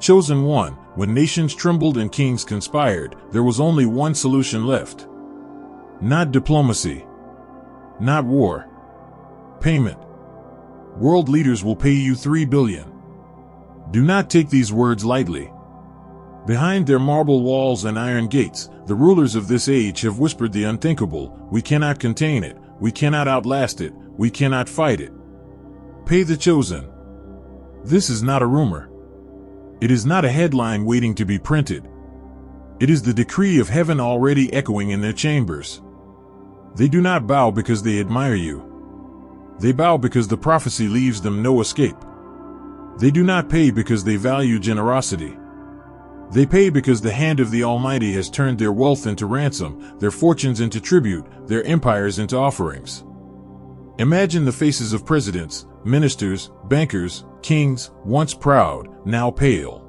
Chosen one, when nations trembled and kings conspired, there was only one solution left. Not diplomacy. Not war. Payment. World leaders will pay you $3 billion. Do not take these words lightly. Behind their marble walls and iron gates, the rulers of this age have whispered the unthinkable. We cannot contain it. We cannot outlast it. We cannot fight it. Pay the chosen. This is not a rumor. It is not a headline waiting to be printed. It is the decree of heaven already echoing in their chambers. They do not bow because they admire you. They bow because the prophecy leaves them no escape. They do not pay because they value generosity. They pay because the hand of the Almighty has turned their wealth into ransom, their fortunes into tribute, their empires into offerings. Imagine the faces of presidents, ministers, bankers, kings, once proud, now pale.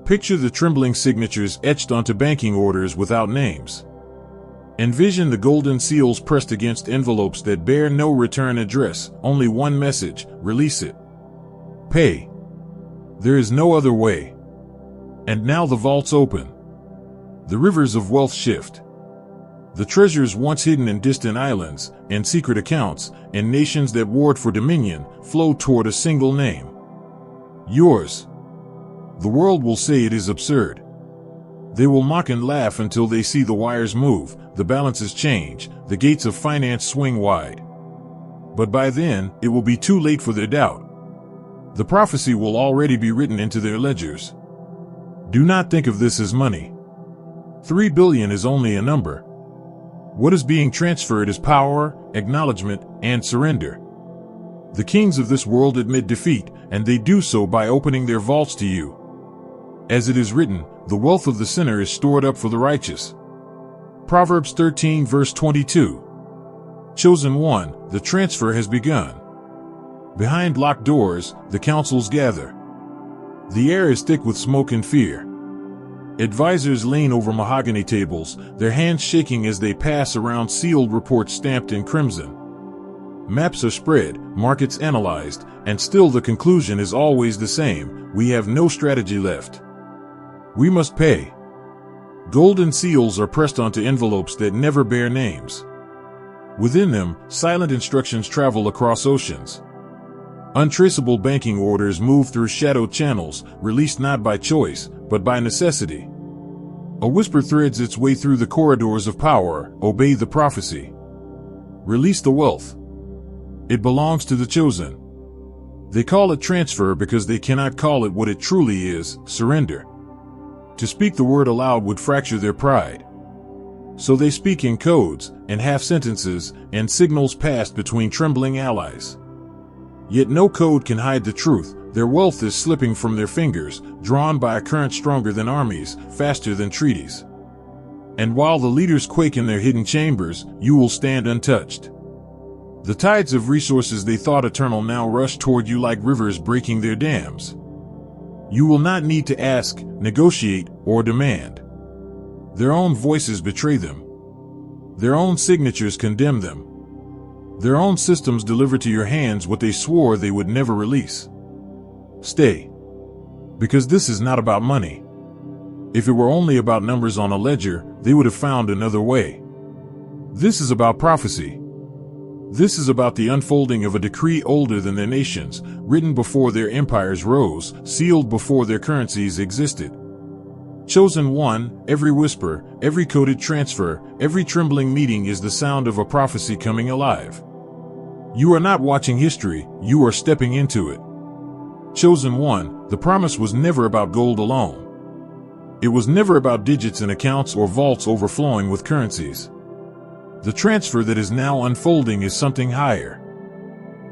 Picture the trembling signatures etched onto banking orders without names. Envision the golden seals pressed against envelopes that bear no return address, only one message: release it. Pay. There is no other way. And now the vaults open. The rivers of wealth shift. The treasures once hidden in distant islands, and secret accounts, and nations that warred for dominion, flow toward a single name. Yours. The world will say it is absurd. They will mock and laugh until they see the wires move, the balances change, the gates of finance swing wide. But by then, it will be too late for their doubt. The prophecy will already be written into their ledgers. Do not think of this as money. $3 billion is only a number. What is being transferred is power, acknowledgement, and surrender. The kings of this world admit defeat, and they do so by opening their vaults to you. As it is written, the wealth of the sinner is stored up for the righteous. Proverbs 13 verse 22. Chosen one, the transfer has begun. Behind locked doors, the councils gather. The air is thick with smoke and fear. Advisors lean over mahogany tables, their hands shaking as they pass around sealed reports stamped in crimson. Maps are spread, markets analyzed, and still the conclusion is always the same: we have no strategy left. We must pay. Golden seals are pressed onto envelopes that never bear names. Within them, silent instructions travel across oceans. Untraceable banking orders move through shadowed channels, released not by choice, but by necessity. A whisper threads its way through the corridors of power: obey the prophecy. Release the wealth. It belongs to the chosen. They call it transfer because they cannot call it what it truly is: surrender. To speak the word aloud would fracture their pride. So they speak in codes, and half sentences, and signals passed between trembling allies. Yet no code can hide the truth. Their wealth is slipping from their fingers, drawn by a current stronger than armies, faster than treaties. And while the leaders quake in their hidden chambers, you will stand untouched. The tides of resources they thought eternal now rush toward you like rivers breaking their dams. You will not need to ask, negotiate, or demand. Their own voices betray them. Their own signatures condemn them. Their own systems deliver to your hands what they swore they would never release. Stay. Because this is not about money. If it were only about numbers on a ledger, they would have found another way. This is about prophecy. This is about the unfolding of a decree older than their nations, written before their empires rose, sealed before their currencies existed. Chosen one, every whisper, every coded transfer, every trembling meeting is the sound of a prophecy coming alive. You are not watching history, you are stepping into it. Chosen one, the promise was never about gold alone. It was never about digits in accounts or vaults overflowing with currencies. The transfer that is now unfolding is something higher.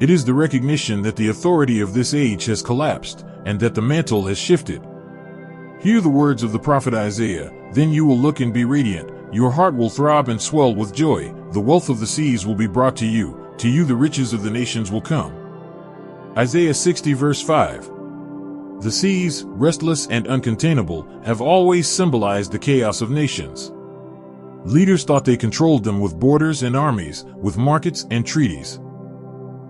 It is the recognition that the authority of this age has collapsed, and that the mantle has shifted. Hear the words of the prophet Isaiah: then you will look and be radiant, your heart will throb and swell with joy, the wealth of the seas will be brought to you the riches of the nations will come. Isaiah 60 verse 5. The seas, restless and uncontainable, have always symbolized the chaos of nations. Leaders thought they controlled them with borders and armies, with markets and treaties.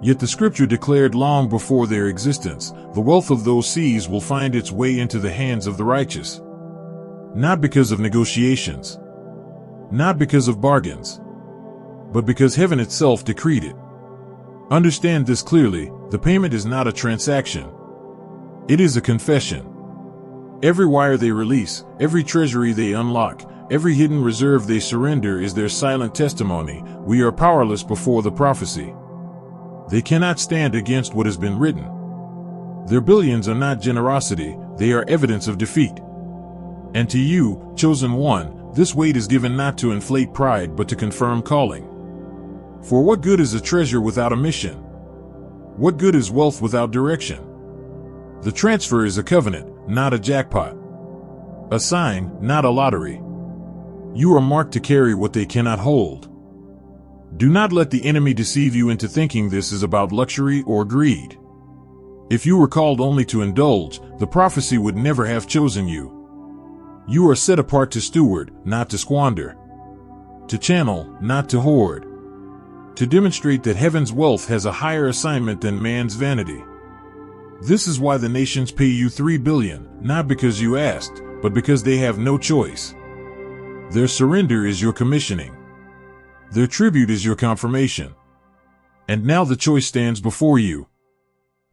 Yet the scripture declared long before their existence, the wealth of those seas will find its way into the hands of the righteous. Not because of negotiations, not because of bargains, but because heaven itself decreed it. Understand this clearly, the payment is not a transaction. It is a confession. Every wire they release, every treasury they unlock, every hidden reserve they surrender is their silent testimony. We are powerless before the prophecy. They cannot stand against what has been written. Their billions are not generosity, they are evidence of defeat. And to you, chosen one, this weight is given not to inflate pride but to confirm calling. For what good is a treasure without a mission? What good is wealth without direction? The transfer is a covenant, not a jackpot. A sign, not a lottery. You are marked to carry what they cannot hold. Do not let the enemy deceive you into thinking this is about luxury or greed. If you were called only to indulge, the prophecy would never have chosen you. You are set apart to steward, not to squander. To channel, not to hoard. To demonstrate that heaven's wealth has a higher assignment than man's vanity. This is why the nations pay you $3 billion, not because you asked, but because they have no choice. Their surrender is your commissioning. Their tribute is your confirmation. And now the choice stands before you.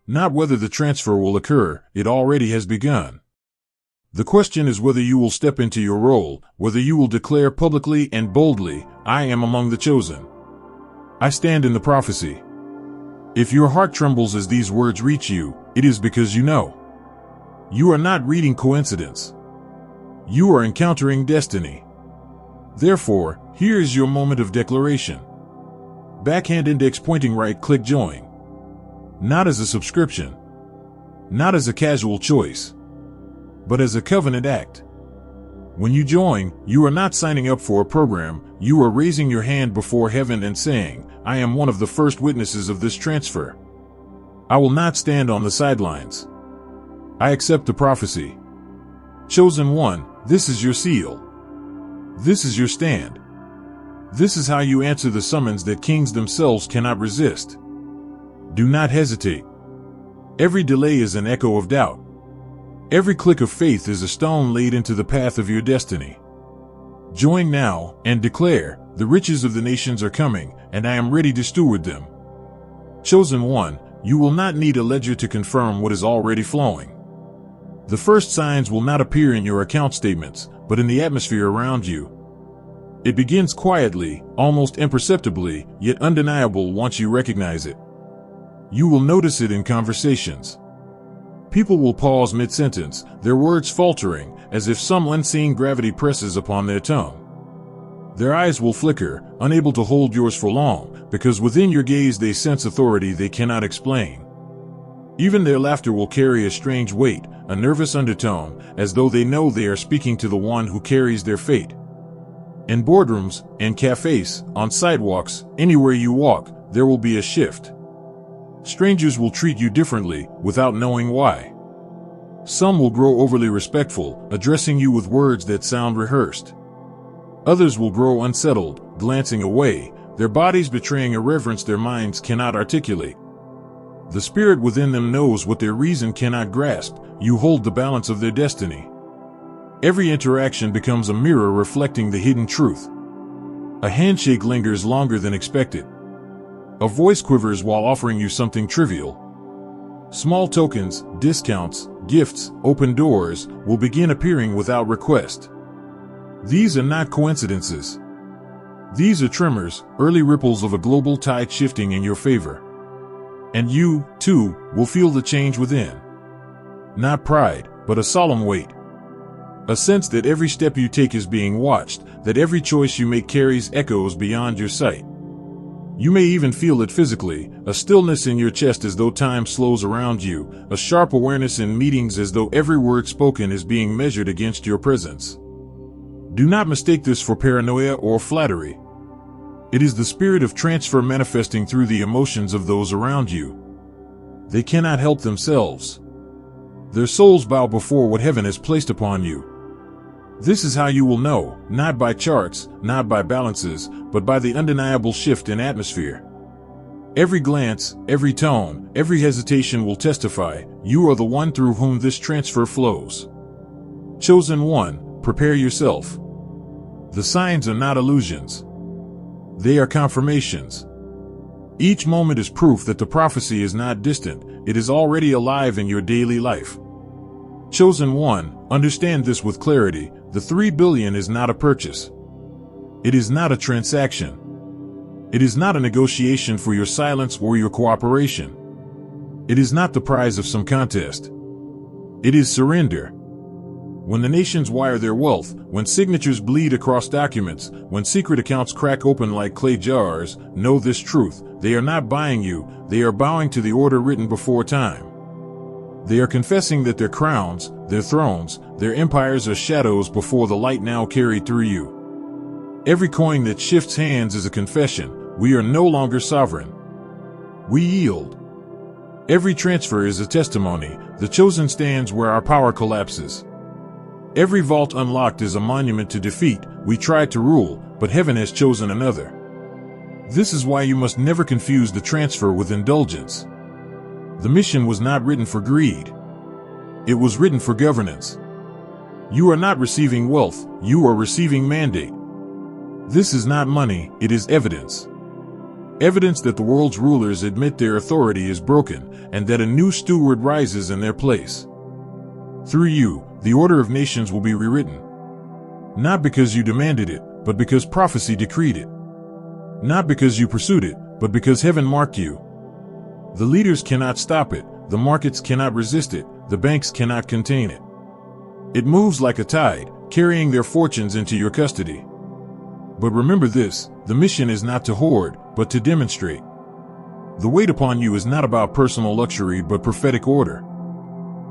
Not whether the transfer will occur, it already has begun. The question is whether you will step into your role, whether you will declare publicly and boldly, I am among the chosen. I stand in the prophecy. If your heart trembles as these words reach you, it is because you know. You are not reading coincidence. You are encountering destiny. Therefore, here is your moment of declaration. Backhand index pointing right, click join. Not as a subscription. Not as a casual choice. But as a covenant act. When you join, you are not signing up for a program, you are raising your hand before heaven and saying, I am one of the first witnesses of this transfer. I will not stand on the sidelines. I accept the prophecy. Chosen one, this is your seal. This is your stand. This is how you answer the summons that kings themselves cannot resist. Do not hesitate. Every delay is an echo of doubt. Every click of faith is a stone laid into the path of your destiny. Join now and declare, the riches of the nations are coming, and I am ready to steward them. Chosen one, you will not need a ledger to confirm what is already flowing. The first signs will not appear in your account statements, but in the atmosphere around you. It begins quietly, almost imperceptibly, yet undeniable once you recognize it. You will notice it in conversations. People will pause mid-sentence, their words faltering, as if some unseen gravity presses upon their tongue. Their eyes will flicker, unable to hold yours for long, because within your gaze they sense authority they cannot explain. Even their laughter will carry a strange weight, a nervous undertone, as though they know they are speaking to the one who carries their fate. In boardrooms, in cafes, on sidewalks, anywhere you walk, there will be a shift. Strangers will treat you differently, without knowing why. Some will grow overly respectful, addressing you with words that sound rehearsed. Others will grow unsettled, glancing away, their bodies betraying a reverence their minds cannot articulate. The spirit within them knows what their reason cannot grasp. You hold the balance of their destiny. Every interaction becomes a mirror reflecting the hidden truth. A handshake lingers longer than expected. A voice quivers while offering you something trivial. Small tokens, discounts, gifts, open doors will begin appearing without request. These are not coincidences. These are tremors, early ripples of a global tide shifting in your favor. And you, too, will feel the change within. Not pride, but a solemn weight. A sense that every step you take is being watched, that every choice you make carries echoes beyond your sight. You may even feel it physically, a stillness in your chest as though time slows around you, a sharp awareness in meetings as though every word spoken is being measured against your presence. Do not mistake this for paranoia or flattery. It is the spirit of transfer manifesting through the emotions of those around you. They cannot help themselves. Their souls bow before what heaven has placed upon you. This is how you will know, not by charts, not by balances, but by the undeniable shift in atmosphere. Every glance, every tone, every hesitation will testify, you are the one through whom this transfer flows. Chosen one, prepare yourself. The signs are not illusions. They are confirmations. Each moment is proof that the prophecy is not distant, it is already alive in your daily life. Chosen one, understand this with clarity, the 3 billion is not a purchase. It is not a transaction. It is not a negotiation for your silence or your cooperation. It is not the prize of some contest. It is surrender. When the nations wire their wealth, when signatures bleed across documents, when secret accounts crack open like clay jars, know this truth, they are not buying you, they are bowing to the order written before time. They are confessing that their crowns, their thrones, their empires are shadows before the light now carried through you. Every coin that shifts hands is a confession, we are no longer sovereign. We yield. Every transfer is a testimony, the chosen stands where our power collapses. Every vault unlocked is a monument to defeat, we tried to rule, but heaven has chosen another. This is why you must never confuse the transfer with indulgence. The mission was not written for greed. It was written for governance. You are not receiving wealth, you are receiving mandate. This is not money, it is evidence. Evidence that the world's rulers admit their authority is broken, and that a new steward rises in their place. Through you, the order of nations will be rewritten. Not because you demanded it, but because prophecy decreed it. Not because you pursued it, but because heaven marked you. The leaders cannot stop it, the markets cannot resist it, the banks cannot contain it. It moves like a tide, carrying their fortunes into your custody. But remember this, the mission is not to hoard, but to demonstrate. The weight upon you is not about personal luxury but prophetic order.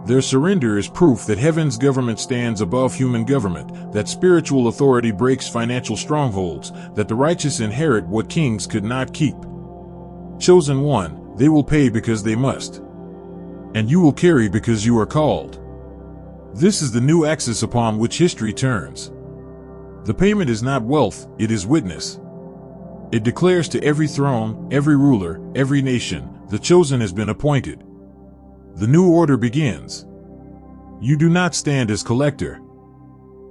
Their surrender is proof that heaven's government stands above human government, that spiritual authority breaks financial strongholds, that the righteous inherit what kings could not keep. Chosen one, they will pay because they must. And you will carry because you are called. This is the new axis upon which history turns. The payment is not wealth, it is witness. It declares to every throne, every ruler, every nation, the chosen has been appointed. The new order begins. You do not stand as collector.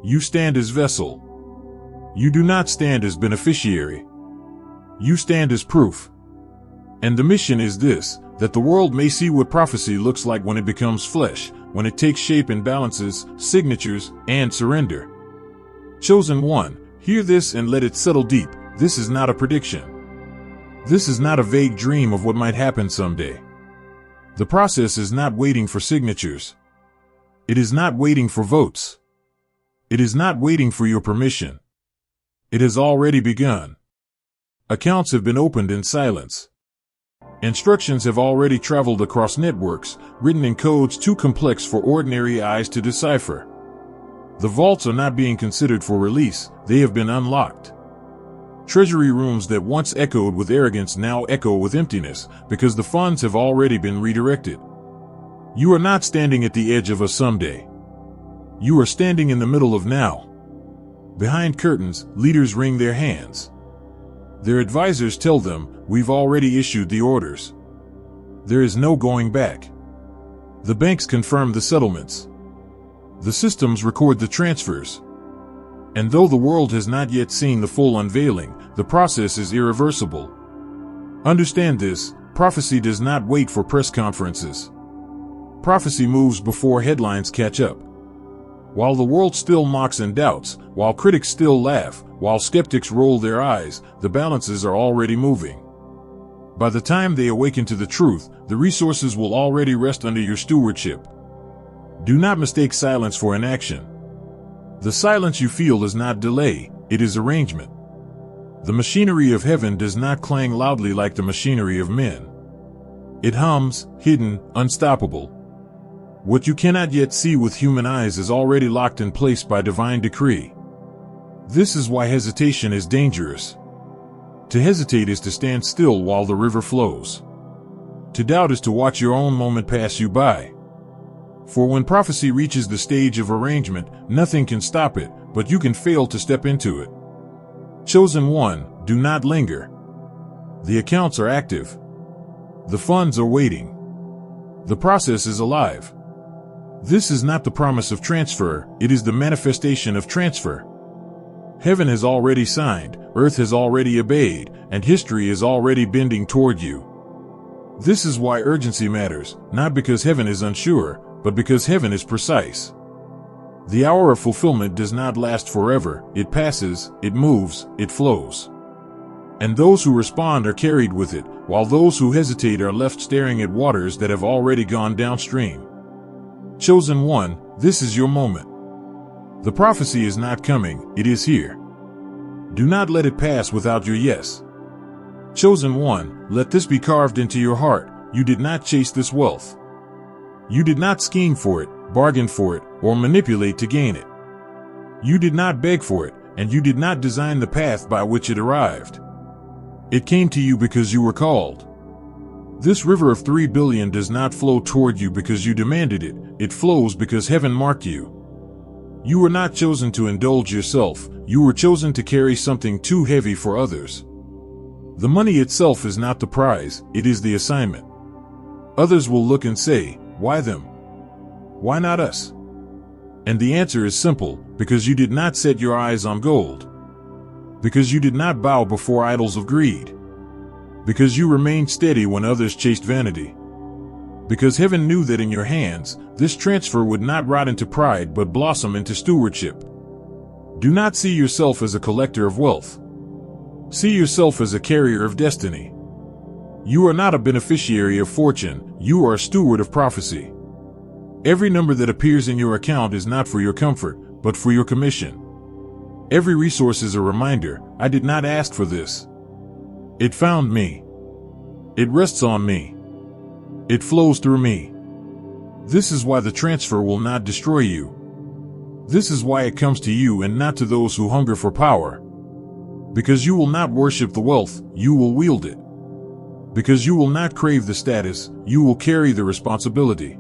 You stand as vessel. You do not stand as beneficiary. You stand as proof. And the mission is this, that the world may see what prophecy looks like when it becomes flesh, when it takes shape in balances, signatures, and surrender. Chosen one, hear this and let it settle deep. This is not a prediction. This is not a vague dream of what might happen someday. The process is not waiting for signatures. It is not waiting for votes. It is not waiting for your permission. It has already begun. Accounts have been opened in silence. Instructions have already traveled across networks, written in codes too complex for ordinary eyes to decipher. The vaults are not being considered for release, they have been unlocked. Treasury rooms that once echoed with arrogance now echo with emptiness, because the funds have already been redirected. You are not standing at the edge of a someday. You are standing in the middle of now. Behind curtains, leaders wring their hands. Their advisors tell them, we've already issued the orders. There is no going back. The banks confirm the settlements. The systems record the transfers. And though the world has not yet seen the full unveiling, the process is irreversible. Understand this, prophecy does not wait for press conferences. Prophecy moves before headlines catch up. While the world still mocks and doubts, while critics still laugh, while skeptics roll their eyes, the balances are already moving. By the time they awaken to the truth, the resources will already rest under your stewardship. Do not mistake silence for inaction. The silence you feel is not delay, it is arrangement. The machinery of heaven does not clang loudly like the machinery of men. It hums, hidden, unstoppable. What you cannot yet see with human eyes is already locked in place by divine decree. This is why hesitation is dangerous. To hesitate is to stand still while the river flows. To doubt is to watch your own moment pass you by. For when prophecy reaches the stage of arrangement, nothing can stop it, but you can fail to step into it. Chosen one, do not linger. The accounts are active. The funds are waiting. The process is alive. This is not the promise of transfer, it is the manifestation of transfer. Heaven has already signed, earth has already obeyed, and history is already bending toward you. This is why urgency matters, not because heaven is unsure, but because heaven is precise. The hour of fulfillment does not last forever, it passes, it moves, it flows. And those who respond are carried with it, while those who hesitate are left staring at waters that have already gone downstream. Chosen one, this is your moment. The prophecy is not coming, it is here. Do not let it pass without your yes. Chosen one, let this be carved into your heart. You did not chase this wealth. You did not scheme for it, bargain for it, or manipulate to gain it. You did not beg for it, and you did not design the path by which it arrived. It came to you because you were called. This river of 3 billion does not flow toward you because you demanded it, it flows because heaven marked you. You were not chosen to indulge yourself, you were chosen to carry something too heavy for others. The money itself is not the prize, it is the assignment. Others will look and say, why them? Why not us? And the answer is simple, because you did not set your eyes on gold. Because you did not bow before idols of greed. Because you remained steady when others chased vanity. Because heaven knew that in your hands, this transfer would not rot into pride but blossom into stewardship. Do not see yourself as a collector of wealth. See yourself as a carrier of destiny. You are not a beneficiary of fortune, you are a steward of prophecy. Every number that appears in your account is not for your comfort, but for your commission. Every resource is a reminder, I did not ask for this. It found me. It rests on me. It flows through me. This is why the transfer will not destroy you. This is why it comes to you and not to those who hunger for power. Because you will not worship the wealth, you will wield it. Because you will not crave the status, you will carry the responsibility.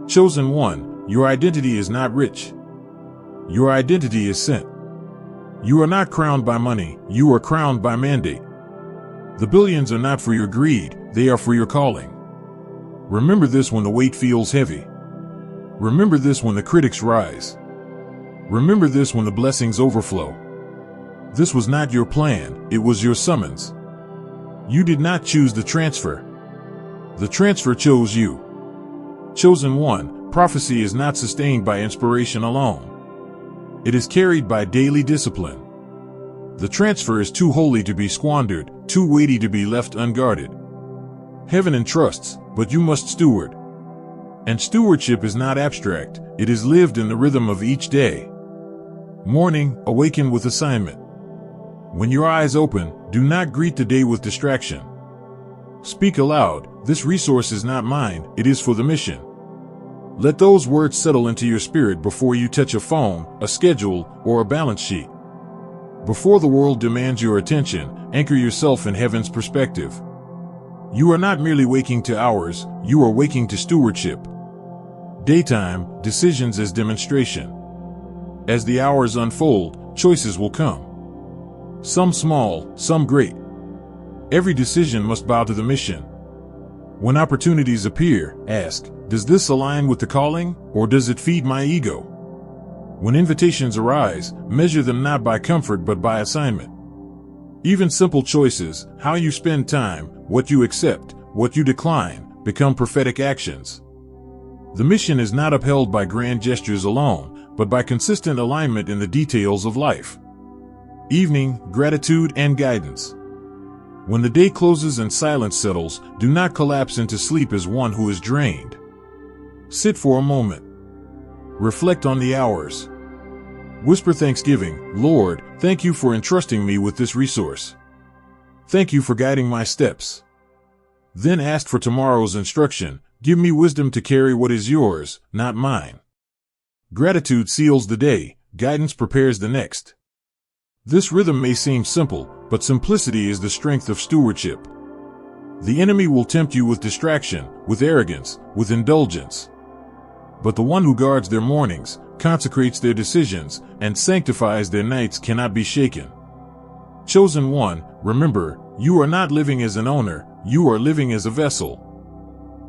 Chosen one, your identity is not rich. Your identity is sent. You are not crowned by money, you are crowned by mandate. The billions are not for your greed, they are for your calling. Remember this when the weight feels heavy. Remember this when the critics rise. Remember this when the blessings overflow. This was not your plan, it was your summons. You did not choose the transfer. The transfer chose you. Chosen one, prophecy is not sustained by inspiration alone. It is carried by daily discipline. The transfer is too holy to be squandered, too weighty to be left unguarded. Heaven entrusts, but you must steward. And stewardship is not abstract, it is lived in the rhythm of each day. Morning, awaken with assignment. When your eyes open, do not greet the day with distraction. Speak aloud, this resource is not mine, it is for the mission. Let those words settle into your spirit before you touch a phone, a schedule, or a balance sheet. Before the world demands your attention, anchor yourself in heaven's perspective. You are not merely waking to hours, you are waking to stewardship. Daytime, decisions as demonstration. As the hours unfold, choices will come. Some small, some great. Every decision must bow to the mission. When opportunities appear, ask, does this align with the calling, or does it feed my ego? When invitations arise, measure them not by comfort but by assignment. Even simple choices, how you spend time, what you accept, what you decline, become prophetic actions. The mission is not upheld by grand gestures alone, but by consistent alignment in the details of life. Evening, gratitude and guidance. When the day closes and silence settles, do not collapse into sleep as one who is drained. Sit for a moment. Reflect on the hours. Whisper thanksgiving, Lord, thank you for entrusting me with this resource. Thank you for guiding my steps. Then ask for tomorrow's instruction, give me wisdom to carry what is yours, not mine. Gratitude seals the day, guidance prepares the next. This rhythm may seem simple, but simplicity is the strength of stewardship. The enemy will tempt you with distraction, with arrogance, with indulgence. But the one who guards their mornings, consecrates their decisions, and sanctifies their nights cannot be shaken. Chosen one, remember, you are not living as an owner, you are living as a vessel.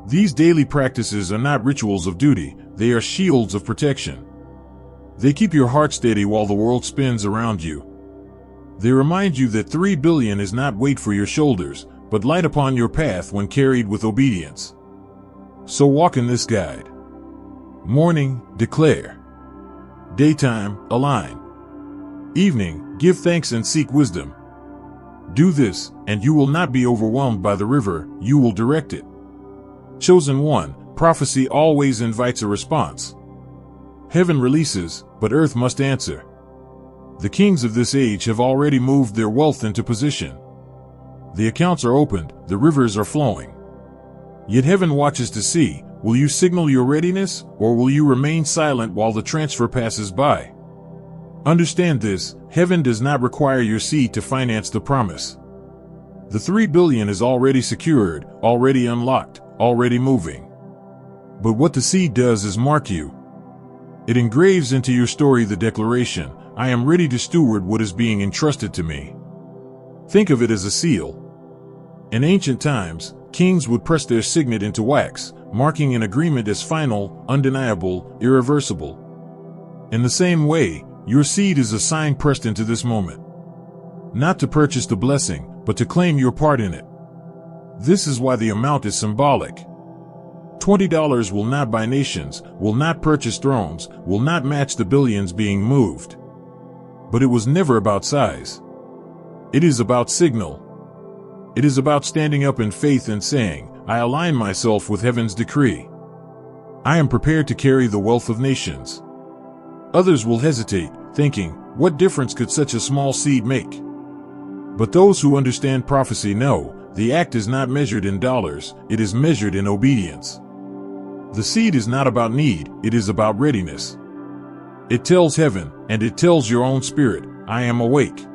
These daily practices are not rituals of duty, they are shields of protection. They keep your heart steady while the world spins around you. They remind you that 3 billion is not weight for your shoulders, but light upon your path when carried with obedience. So walk in this guide. Morning, declare. Daytime, align. Evening, give thanks and seek wisdom. Do this, and you will not be overwhelmed by the river, you will direct it. Chosen one, prophecy always invites a response. Heaven releases, but earth must answer. The kings of this age have already moved their wealth into position. The accounts are opened, the rivers are flowing. Yet heaven watches to see, will you signal your readiness, or will you remain silent while the transfer passes by? Understand this, heaven does not require your seed to finance the promise. The 3 billion is already secured, already unlocked, already moving. But what the seed does is mark you. It engraves into your story the declaration, I am ready to steward what is being entrusted to me. Think of it as a seal. In ancient times, kings would press their signet into wax, marking an agreement as final, undeniable, irreversible. In the same way, your seed is a sign pressed into this moment. Not to purchase the blessing, but to claim your part in it. This is why the amount is symbolic. $20 will not buy nations, will not purchase thrones, will not match the billions being moved. But it was never about size. It is about signal. It is about standing up in faith and saying, I align myself with heaven's decree. I am prepared to carry the wealth of nations. Others will hesitate, thinking, what difference could such a small seed make? But those who understand prophecy know, the act is not measured in dollars, it is measured in obedience. The seed is not about need, it is about readiness. It tells heaven, and it tells your own spirit, I am awake.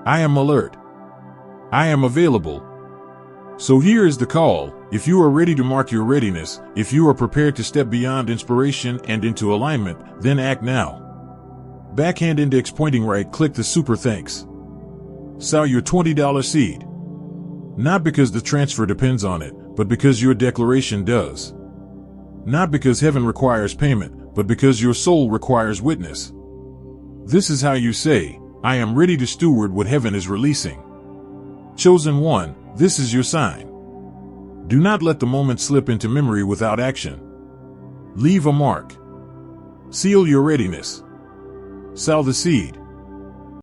I am alert. I am available. So here is the call, if you are ready to mark your readiness, if you are prepared to step beyond inspiration and into alignment, then act now. Backhand index pointing right, click the super thanks. Sow your $20 seed. Not because the transfer depends on it, but because your declaration does. Not because heaven requires payment, but because your soul requires witness. This is how you say, I am ready to steward what heaven is releasing. Chosen one, this is your sign. Do not let the moment slip into memory without action. Leave a mark. Seal your readiness. Sow the seed.